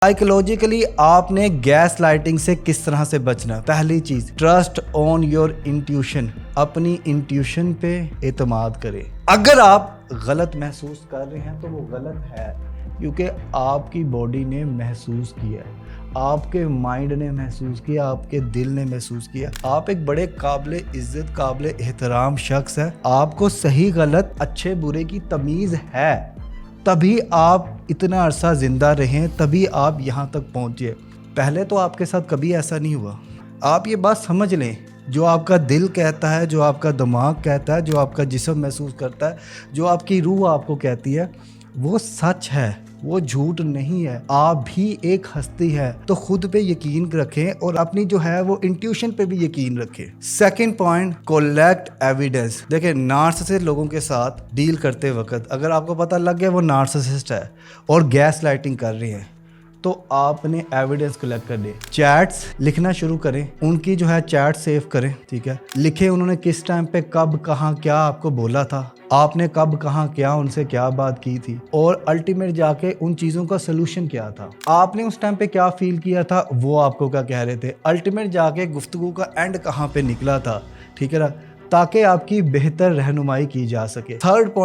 Psychologically आपने gas lighting से किस तरह से बचना। पहली चीज, ट्रस्ट ऑन योर इंट्यूशन। अपनी इंट्यूशन पे एतमाद करें। अगर आप गलत महसूस कर रहे हैं तो वो गलत है, क्योंकि आपकी बॉडी ने महसूस किया, आपके माइंड ने महसूस किया, आपके दिल ने महसूस किया। आप एक बड़े काबिल इज्जत, काबिल एहतराम शख्स है। आपको सही गलत, अच्छे बुरे की तमीज़ है, तभी आप इतना अरसा ज़िंदा रहें, तभी आप यहाँ तक पहुँचे। पहले तो आपके साथ कभी ऐसा नहीं हुआ। आप ये बात समझ लें, जो आपका दिल कहता है, जो आपका दिमाग कहता है, जो आपका जिस्म महसूस करता है, जो आपकी रूह आपको कहती है, वो सच है, वो झूठ नहीं है। आप भी एक हस्ती है, तो खुद पे यकीन रखें और अपनी जो है वो इंट्यूशन पे भी यकीन रखें। Second point, collect evidence. देखिए, नार्सिसिस्ट लोगों के साथ डील करते वक्त अगर आपको पता लग गया वो नार्सिसिस्ट है और गैस लाइटिंग कर रहे हैं, तो आपने एविडेंस कलेक्ट कर लिए। चैट्स लिखना शुरू करें, उनकी जो है चैट सेव करें, ठीक है। लिखें उन्होंने किस टाइम पे कब कहाँ क्या आपको बोला था, आपने कब कहाँ क्या उनसे क्या बात की थी, और अल्टीमेट जाके उन चीज़ों का सलूशन क्या था। आपने उस टाइम पे क्या फील किया था, वो आपको क्या कह रहे थे, अल्टीमेट जाके गुफ्तगू का एंड कहाँ पे निकला था, ठीक है ना, ताकि आपकी बेहतर रहनुमाई की जा सके। Third point,